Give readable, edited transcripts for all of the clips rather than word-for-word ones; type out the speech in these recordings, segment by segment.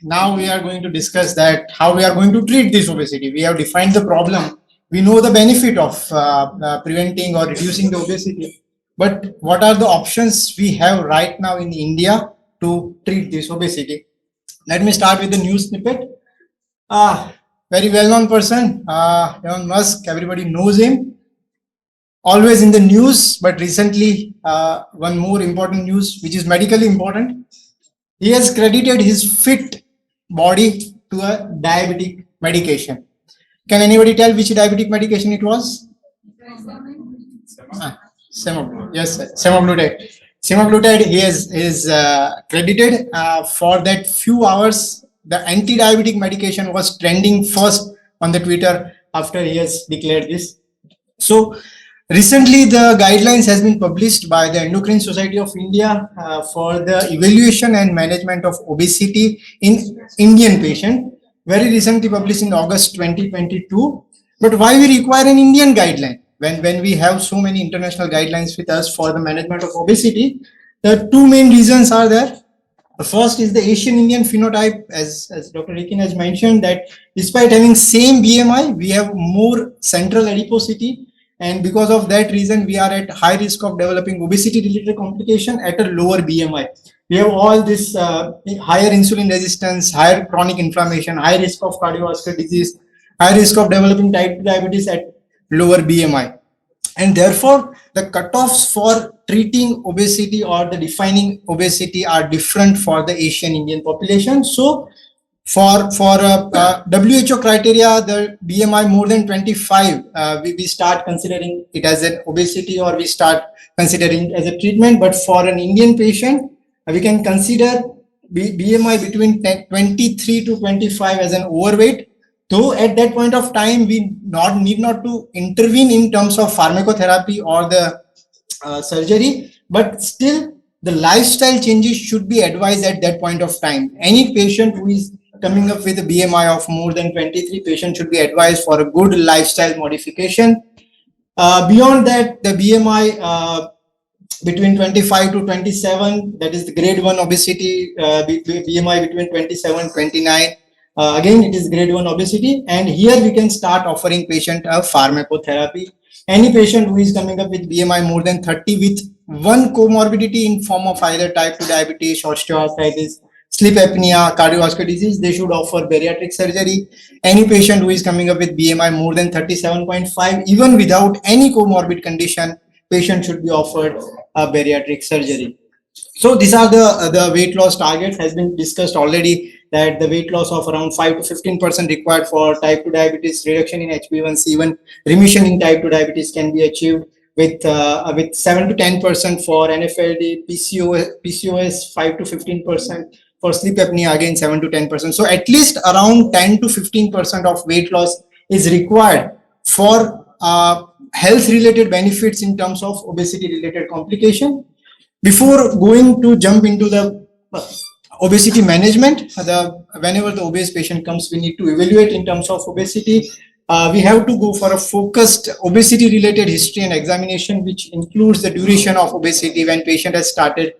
Now we are going to discuss that how we are going to treat this obesity. We have defined the problem. We know the benefit of preventing or reducing the obesity. But what are the options we have right now in India to treat this obesity? Let me start with the news snippet. Very well-known person, Elon Musk. Everybody knows him. Always in the news, but recently one more important news, which is medically important. He has credited his fit body to a diabetic medication. Can anybody tell which diabetic medication it was? Semaglutide. Yes, sir. Semaglutide. Semaglutide. He is credited for that few hours. The anti-diabetic medication was trending first on the Twitter after he has declared this. So recently, the guidelines has been published by the Endocrine Society of India for the evaluation and management of obesity in Indian patient. Very recently published in August 2022. But why we require an Indian guideline when we have so many international guidelines with us for the management of obesity? The two main reasons are there. The first is the Asian Indian phenotype, as Dr. Rikin has mentioned, that despite having same BMI, we have more central adiposity. And because of that reason, we are at high risk of developing obesity-related complication at a lower BMI. We have all this higher insulin resistance, higher chronic inflammation, high risk of cardiovascular disease, high risk of developing type 2 diabetes at lower BMI. And therefore, the cutoffs for treating obesity or the defining obesity are different for the Asian Indian population. So for WHO criteria, the BMI more than 25, we start considering it as an obesity or we start considering it as a treatment. But for an Indian patient, we can consider BMI between 23 to 25 as an overweight. Though at that point of time, we need not to intervene in terms of pharmacotherapy or the surgery, but still the lifestyle changes should be advised at that point of time. Any patient who is coming up with a BMI of more than 23, patient should be advised for a good lifestyle modification. Beyond that, the BMI between 25 to 27, that is the grade 1 obesity, BMI between 27 and 29. Again, it is grade 1 obesity, and here we can start offering patient a pharmacotherapy. Any patient who is coming up with BMI more than 30 with one comorbidity in form of either type 2 diabetes, osteoarthritis, sleep apnea, cardiovascular disease, they should offer bariatric surgery. Any patient who is coming up with BMI more than 37.5, even without any comorbid condition, patient should be offered a bariatric surgery. So these are the weight loss targets has been discussed already, that the weight loss of around 5 to 15% required for type 2 diabetes, reduction in HbA1c, even remission in type 2 diabetes can be achieved with 7 to 10% for NFLD, PCOS 5 to 15%, for sleep apnea again 7 to 10%. So at least around 10 to 15% of weight loss is required for health related benefits in terms of obesity related complication. Before going to jump into the obesity management, whenever the obese patient comes, we need to evaluate in terms of obesity. We have to go for a focused obesity related history and examination, which includes the duration of obesity, when patient has started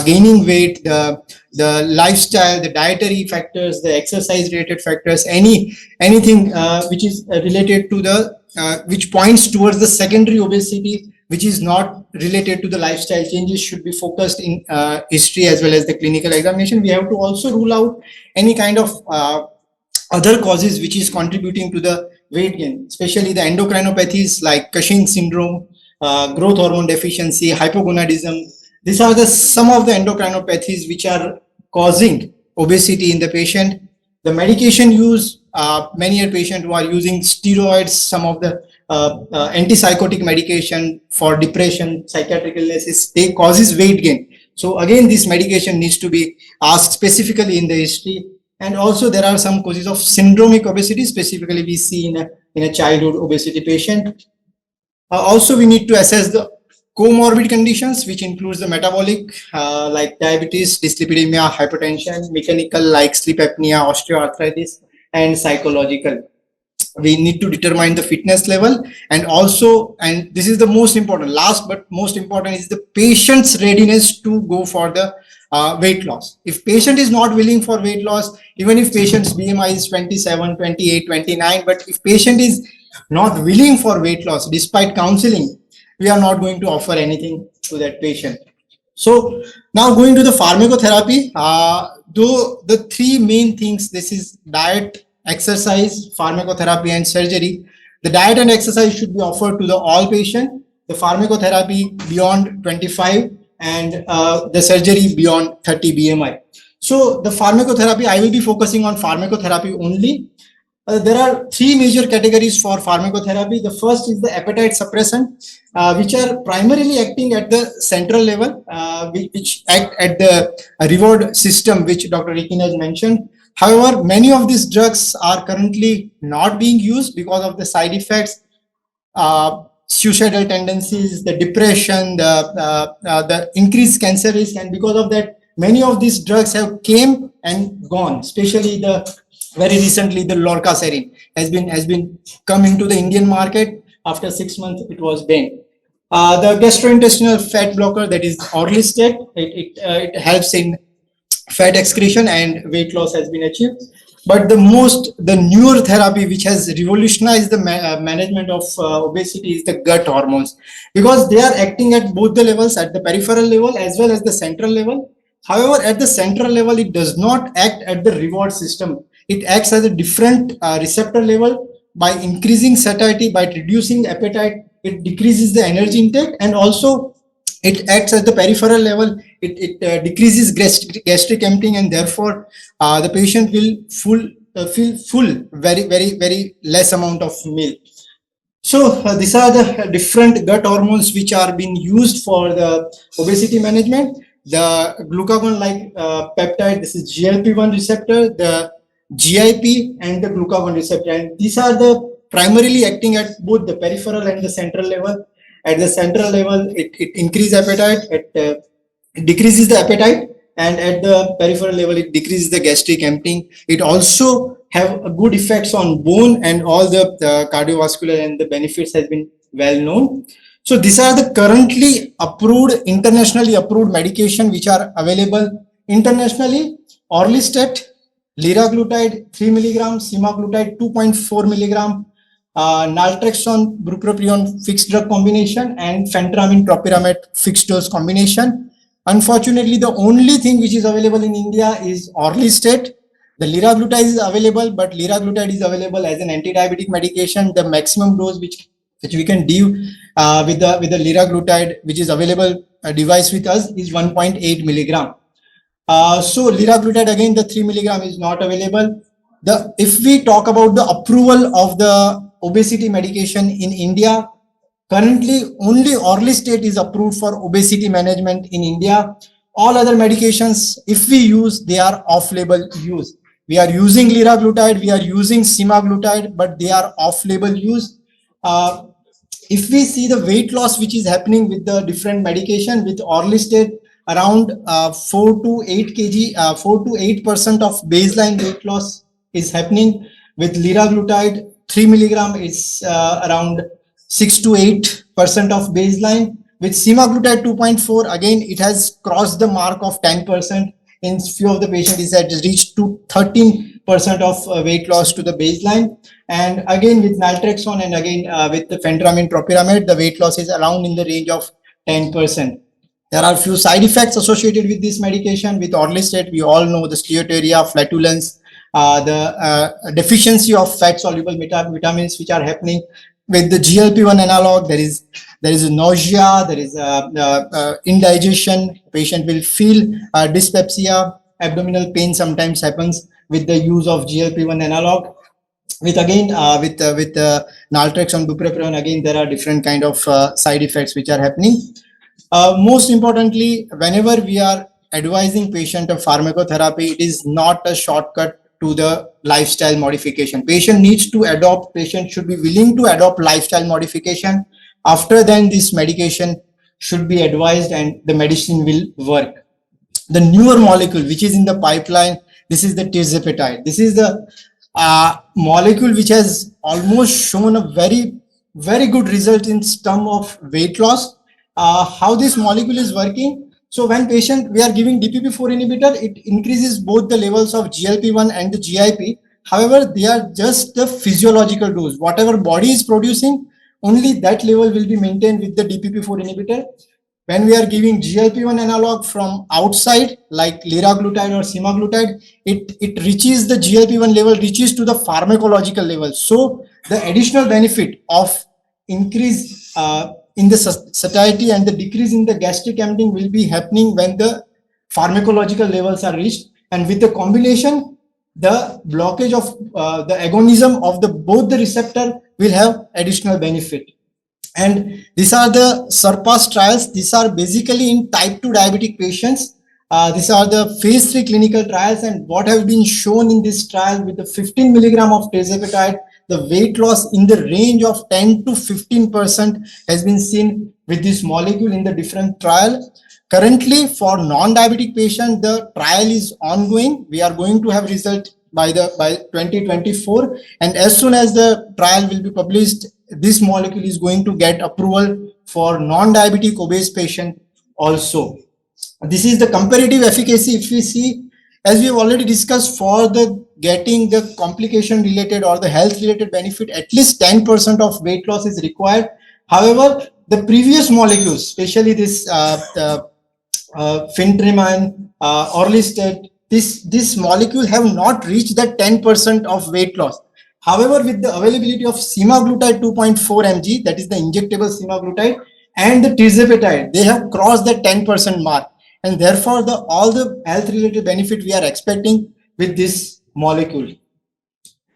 gaining weight, the lifestyle, the dietary factors, the exercise related factors, anything which is related to the which points towards the secondary obesity, which is not related to the lifestyle changes, should be focused in history as well as the clinical examination. We have to also rule out any kind of other causes which is contributing to the weight gain, especially the endocrinopathies like Cushing syndrome, growth hormone deficiency, hypogonadism. These are some of the endocrinopathies which are causing obesity in the patient. The medication use, many patients who are using steroids, some of the antipsychotic medication for depression, psychiatric illnesses, they causes weight gain. So again, this medication needs to be asked specifically in the history. And also there are some causes of syndromic obesity, specifically we see in a childhood obesity patient. Also, we need to assess the comorbid conditions, which includes the metabolic like diabetes, dyslipidemia, hypertension, mechanical like sleep apnea, osteoarthritis, and psychological. We need to determine the fitness level, and also, and this is the most important, last but most important, is the patient's readiness to go for the weight loss. If patient is not willing for weight loss, even if patient's BMI is 27, 28, 29, but if patient is not willing for weight loss despite counseling, we are not going to offer anything to that patient. So now going to the pharmacotherapy, though the three main things, this is diet, exercise, pharmacotherapy, and surgery. The diet and exercise should be offered to the all patient. The pharmacotherapy beyond 25 and the surgery beyond 30 BMI. So the pharmacotherapy, I will be focusing on pharmacotherapy only. There are three major categories for pharmacotherapy. The first is the appetite suppressant, which are primarily acting at the central level, which act at the reward system, which Dr. Rikin has mentioned. However, many of these drugs are currently not being used because of the side effects, suicidal tendencies, the depression, the increased cancer risk, and because of that, many of these drugs have came and gone. Especially the very recently, the lorcaserin has been come into the Indian market. After 6 months, it was banned. The gastrointestinal fat blocker, that is Orlistat, it helps in fat excretion and weight loss has been achieved. But the newer therapy which has revolutionized the management of obesity is the gut hormones, because they are acting at both the levels, at the peripheral level as well as the central level. However, at the central level, it does not act at the reward system. It acts as a different receptor level. By increasing satiety, by reducing appetite, it decreases the energy intake, and also it acts at the peripheral level. It decreases gastric emptying, and therefore the patient will feel full, very less amount of meal. So these are the different gut hormones which are being used for the obesity management. The glucagon-like peptide, this is GLP-1 receptor, the GIP, and the glucagon receptor. And these are the primarily acting at both the peripheral and the central level. At the central level, it increases appetite, it decreases the appetite, and at the peripheral level, it decreases the gastric emptying. It also have a good effects on bone, and all the cardiovascular and the benefits has been well known. So these are the currently approved, internationally approved medication which are available internationally. Orlistat, Liraglutide 3 mg, semaglutide 2.4 mg, naltrexone, bupropion fixed drug combination, and phentermine topiramate fixed dose combination. Unfortunately, the only thing which is available in India is Orlistat. The liraglutide is available, but liraglutide is available as an anti-diabetic medication. The maximum dose which we can give with the liraglutide, which is available device with us, is 1.8 milligram. So liraglutide, again, the 3 milligram is not available. If we talk about the approval of the obesity medication in India, currently only Orlistat is approved for obesity management in India. All other medications, if we use, they are off-label use. We are using liraglutide, we are using semaglutide, but they are off-label use. If we see the weight loss which is happening with the different medication, with Orlistat, around 4 to 8 kg, 4 to 8% of baseline weight loss is happening. With liraglutide, 3 milligram is around 6 to 8% of baseline. With semaglutide 2.4, again, it has crossed the mark of 10%. In few of the patients, it has reached to 13% of weight loss to the baseline. And again, with naltrexone and again with the phentermine topiramate, the weight loss is around in the range of 10%. There are few side effects associated with this medication. With Orlistat, we all know the steatorrhea, flatulence, the deficiency of fat-soluble vitamins which are happening. With the GLP-1 analog, there is nausea, there is indigestion. Patient will feel dyspepsia, abdominal pain sometimes happens with the use of GLP-1 analog. With again with naltrexone, bupropion, again there are different kind of side effects which are happening. Most importantly, whenever we are advising patient of pharmacotherapy, it is not a shortcut to the lifestyle modification. Patient should be willing to adopt lifestyle modification. After then, this medication should be advised and the medicine will work. The newer molecule which is in the pipeline, this is the Tizapetide. This is the molecule which has almost shown a very good result in terms of weight loss. How this molecule is working? So when we are giving DPP-4 inhibitor, it increases both the levels of GLP-1 and the GIP. However, they are just the physiological dose. Whatever body is producing, only that level will be maintained with the DPP-4 inhibitor. When we are giving GLP-1 analog from outside, like liraglutide or semaglutide, it reaches the GLP-1 level, reaches to the pharmacological level. So the additional benefit of increase in the satiety and the decrease in the gastric emptying will be happening when the pharmacological levels are reached. And with the combination, the blockage of the agonism of the both the receptor will have additional benefit. And these are the surpass trials. These are basically in type 2 diabetic patients. These are the phase 3 clinical trials, and what have been shown in this trial with the 15 milligram of Tizapetide, the weight loss in the range of 10 to 15% has been seen with this molecule in the different trial. Currently, for non-diabetic patient, the trial is ongoing. We are going to have result by 2024, and as soon as the trial will be published, this molecule is going to get approval for non-diabetic obese patient also. This is the comparative efficacy. If we see, as we have already discussed, for the getting the complication related or the health related benefit, at least 10% of weight loss is required. However, the previous molecules, especially this Fintriman, Orlistat, this molecule have not reached that 10% of weight loss. However, with the availability of semaglutide 2.4 mg, that is the injectable semaglutide, and the Tizapetide, they have crossed the 10% mark, and therefore all the health related benefit we are expecting with this molecule.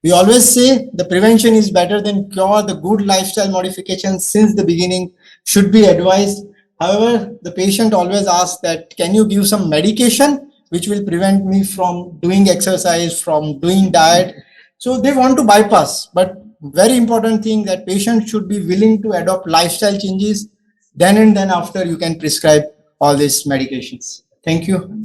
We always say the prevention is better than cure. The good lifestyle modification since the beginning should be advised. However, the patient always asks that, can you give some medication which will prevent me from doing exercise, from doing diet? So they want to bypass, but very important thing that patient should be willing to adopt lifestyle changes. Then and then after you can prescribe all these medications. Thank you.